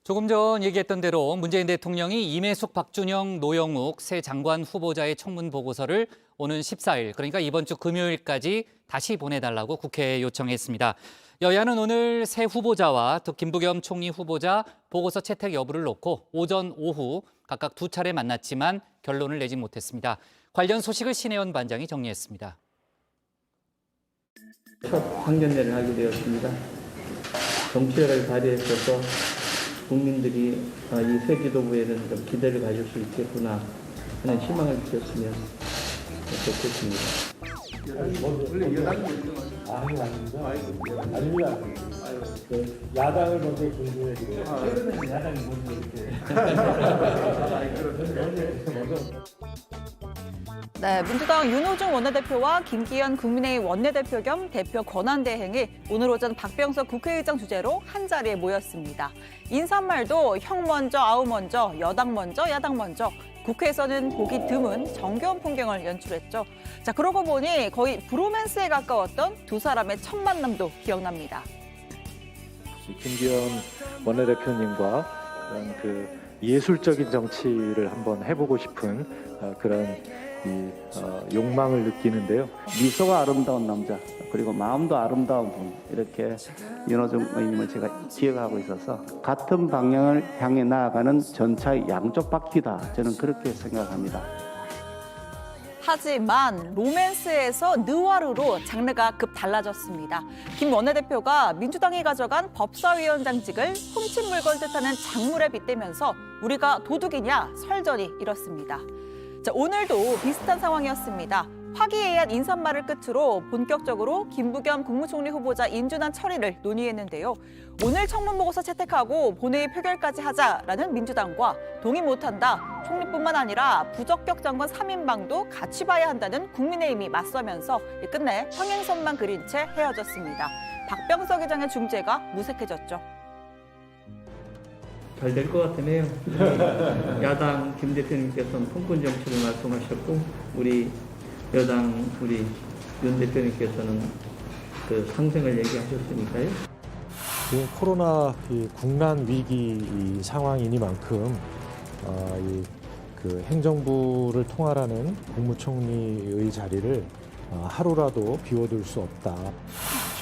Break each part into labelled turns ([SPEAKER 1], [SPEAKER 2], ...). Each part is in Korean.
[SPEAKER 1] 조금 전 얘기했던 대로 문재인 대통령이 임혜숙, 박준영, 노영욱 새 장관 후보자의 청문 보고서를 오는 14일, 그러니까 이번 주 금요일까지 다시 보내달라고 국회에 요청했습니다. 여야는 오늘 새 후보자와 또 김부겸 총리 후보자 보고서 채택 여부를 놓고 오전, 오후 각각 두 차례 만났지만 결론을 내지 못했습니다. 관련 소식을 신혜원 반장이 정리했습니다.
[SPEAKER 2] 첫 상견례를 하게 되었습니다. 정치열을 발휘했어서 국민들이 이 새 지도부에는 좀 기대를 가질 수 있겠구나 하는 희망을 느꼈으면 좋겠습니다.
[SPEAKER 3] 원래 여당이 아닙니다. 야당을 먼저 존중해주고 최근에는 야당이 먼저 이렇게
[SPEAKER 4] 네, 민주당 윤호중 원내대표와 김기현 국민의힘 원내대표 겸 대표 권한대행이 오늘 오전 박병석 국회의장 주재로 한자리에 모였습니다. 인사말도 형 먼저, 아우 먼저, 여당 먼저, 야당 먼저. 국회에서는 보기 드문 정겨운 풍경을 연출했죠. 자, 그러고 보니 거의 브로맨스에 가까웠던 두 사람의 첫 만남도 기억납니다.
[SPEAKER 5] 김기현 원내대표님과 그런 예술적인 정치를 한번 해보고 싶은 그런 욕망을 느끼는데요.
[SPEAKER 6] 미소가 아름다운 남자, 그리고 마음도 아름다운 분, 이렇게 윤호중 의원님을 제가 기억하고 있어서 같은 방향을 향해 나아가는 전차의 양쪽 바퀴다, 저는 그렇게 생각합니다.
[SPEAKER 4] 하지만 로맨스에서 느와르로 장르가 급 달라졌습니다. 김 원내대표가 민주당이 가져간 법사위원장직을 훔친 물건 뜻하는 작물에 빗대면서 우리가 도둑이냐 설전이 일었습니다. 자, 오늘도 비슷한 상황이었습니다. 화기애애한 인사말을 끝으로 본격적으로 김부겸 국무총리 후보자 인준안 처리를 논의했는데요. 오늘 청문 보고서 채택하고 본회의 표결까지 하자라는 민주당과 동의 못한다, 총리뿐만 아니라 부적격 장관 3인방도 같이 봐야 한다는 국민의힘이 맞서면서 끝내 평행선만 그린 채 헤어졌습니다. 박병석 의장의 중재가 무색해졌죠.
[SPEAKER 2] 잘 될 것 같으네요. 야당 김 대표님께서는 통권 정치를 말씀하셨고 우리 여당 우리 윤 대표님께서는 그 상생을 얘기하셨으니까요.
[SPEAKER 7] 지금 코로나 국난 위기 상황이니만큼 그 행정부를 통할하는 국무총리의 자리를 하루라도 비워둘 수 없다.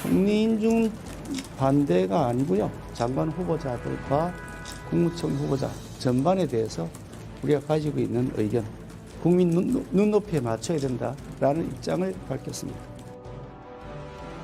[SPEAKER 6] 총리 인준 반대가 아니고요. 장관 후보자들과 국무총리 후보자 전반에 대해서 우리가 가지고 있는 의견, 국민 눈높이에 맞춰야 된다라는 입장을 밝혔습니다.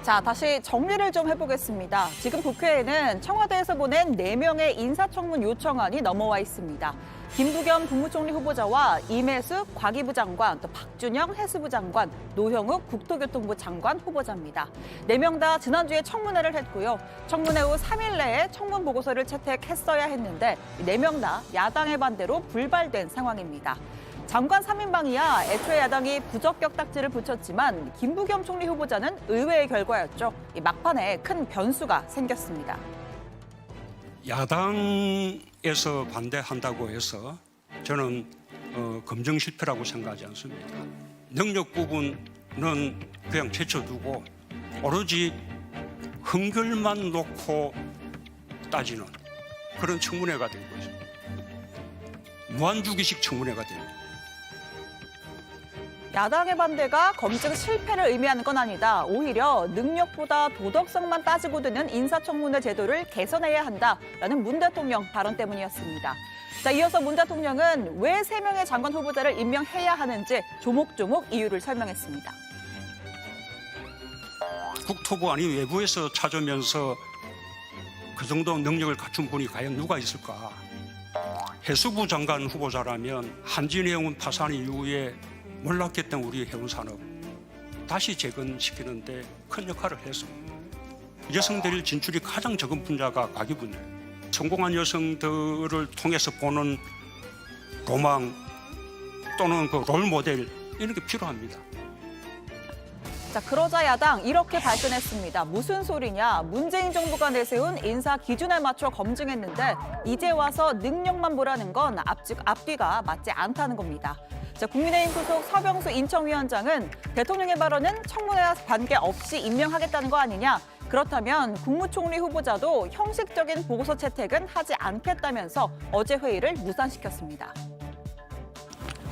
[SPEAKER 4] 자, 다시 정리를 좀 해보겠습니다. 지금 국회에는 청와대에서 보낸 4명의 인사청문 요청안이 넘어와 있습니다. 김부겸 국무총리 후보자와 임혜숙 과기부 장관, 또 박준영 해수부 장관, 노형욱 국토교통부 장관 후보자입니다. 4명 다 지난주에 청문회를 했고요. 청문회 후 3일 내에 청문 보고서를 채택했어야 했는데 4명 다 야당의 반대로 불발된 상황입니다. 장관 3인방이야 애초에 야당이 부적격 딱지를 붙였지만 김부겸 총리 후보자는 의외의 결과였죠. 이 막판에 큰 변수가 생겼습니다.
[SPEAKER 8] 야당에서 반대한다고 해서 저는 검증 실패라고 생각하지 않습니다. 능력 부분은 그냥 제쳐두고 오로지 흥결만 놓고 따지는 그런 청문회가 된 거죠. 무한주기식 청문회가 됩니다.
[SPEAKER 4] 야당의 반대가 검증 실패를 의미하는 건 아니다. 오히려 능력보다 도덕성만 따지고 드는 인사청문회 제도를 개선해야 한다라는 문 대통령 발언 때문이었습니다. 자, 이어서 문 대통령은 왜 3명의 장관 후보자를 임명해야 하는지 조목조목 이유를 설명했습니다.
[SPEAKER 8] 국토부 아닌 외부에서 찾으면서 그 정도 능력을 갖춘 분이 과연 누가 있을까? 해수부 장관 후보자라면 한진해운 파산 이후에 몰락했던 우리 해운산업 다시 재건시키는데 큰 역할을 했습니다. 여성들 진출이 가장 적은 분야가 과기부입니다. 성공한 여성들을 통해서 보는 로망 또는 그 롤모델 이런 게 필요합니다.
[SPEAKER 4] 자, 그러자 야당 이렇게 발끈했습니다. 무슨 소리냐? 문재인 정부가 내세운 인사 기준에 맞춰 검증했는데 이제 와서 능력만 보라는 건 앞뒤가 맞지 않다는 겁니다. 자, 국민의힘 소속 서병수 인천위원장은 대통령의 발언은 청문회와 관계없이 임명하겠다는 거 아니냐? 그렇다면 국무총리 후보자도 형식적인 보고서 채택은 하지 않겠다면서 어제 회의를 무산시켰습니다.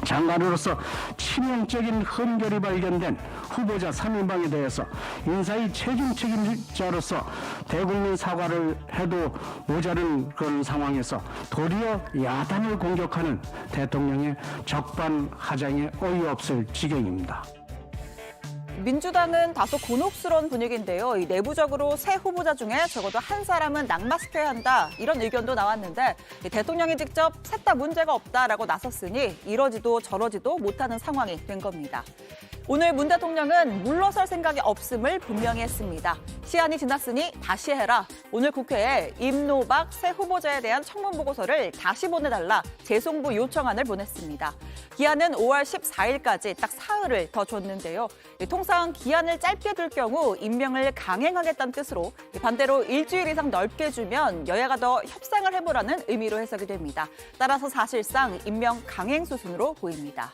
[SPEAKER 9] 장관으로서 치명적인 흠결이 발견된 후보자 3인방에 대해서 인사의 최종 책임자로서 대국민 사과를 해도 모자른 그런 상황에서 도리어 야당을 공격하는 대통령의 적반하장에 어이없을 지경입니다.
[SPEAKER 4] 민주당은 다소 곤혹스러운 분위기인데요. 이 내부적으로 새 후보자 중에 적어도 한 사람은 낙마시켜야 한다 이런 의견도 나왔는데 대통령이 직접 셋 다 문제가 없다라고 나섰으니 이러지도 저러지도 못하는 상황이 된 겁니다. 오늘 문 대통령은 물러설 생각이 없음을 분명히 했습니다. 시한이 지났으니 다시 해라. 오늘 국회에 임노박 새 후보자에 대한 청문 보고서를 다시 보내달라 재송부 요청안을 보냈습니다. 기한은 5월 14일까지 딱 사흘을 더 줬는데요. 통상 기한을 짧게 둘 경우 임명을 강행하겠다는 뜻으로 반대로 일주일 이상 넓게 주면 여야가 더 협상을 해보라는 의미로 해석이 됩니다. 따라서 사실상 임명 강행 수순으로 보입니다.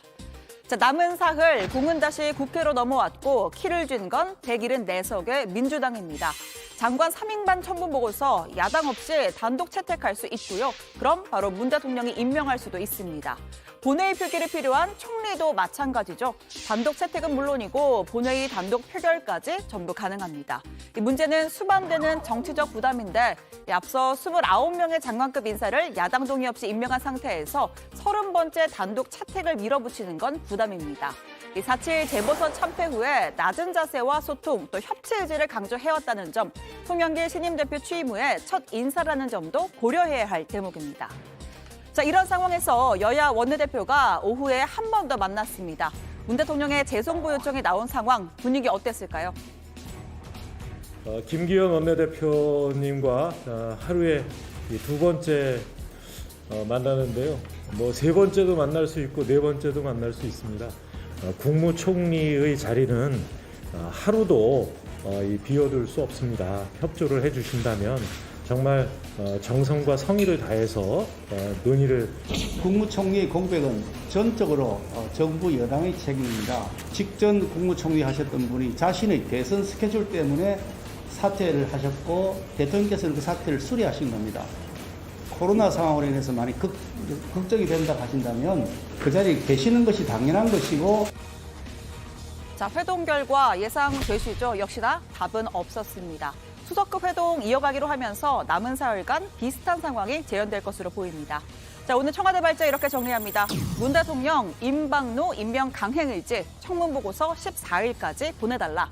[SPEAKER 4] 자, 남은 사흘 공은 다시 국회로 넘어왔고 키를 쥔 건 174석의 민주당입니다. 장관 3인반 청문 보고서 야당 없이 단독 채택할 수 있고요. 그럼 바로 문 대통령이 임명할 수도 있습니다. 본회의 표결이 필요한 총리도 마찬가지죠. 단독 채택은 물론이고 본회의 단독 표결까지 전부 가능합니다. 이 문제는 수반되는 정치적 부담인데 앞서 29명의 장관급 인사를 야당 동의 없이 임명한 상태에서 30번째 단독 채택을 밀어붙이는 건 부담입니다. 4.7 재보선 참패 후에 낮은 자세와 소통 또 협치 의지를 강조해왔다는 점, 송영길 신임 대표 취임 후에 첫 인사라는 점도 고려해야 할 대목입니다. 자, 이런 상황에서 여야 원내대표가 오후에 한 번 더 만났습니다. 문 대통령의 재송부 요청이 나온 상황, 분위기 어땠을까요?
[SPEAKER 7] 김기현 원내대표님과 하루에 두 번째 만나는데요. 뭐 세 번째도 만날 수 있고 네 번째도 만날 수 있습니다. 국무총리의 자리는 하루도 비워둘 수 없습니다. 협조를 해주신다면 정말 정성과 성의를 다해서 논의를.
[SPEAKER 6] 국무총리의 공백은 전적으로 정부 여당의 책임입니다. 직전 국무총리 하셨던 분이 자신의 대선 스케줄 때문에 사퇴를 하셨고 대통령께서는 그 사퇴를 수리하신 겁니다. 코로나 상황으로 인해서 많이 걱정이 된다고 하신다면 그 자리에 계시는 것이 당연한 것이고.
[SPEAKER 4] 자, 회동 결과 예상되시죠? 역시나 답은 없었습니다. 수석급 회동 이어가기로 하면서 남은 사흘간 비슷한 상황이 재현될 것으로 보입니다. 자, 오늘 청와대 발제 이렇게 정리합니다. 문 대통령 임박로 임명 강행 의지 청문 보고서 14일까지 보내달라.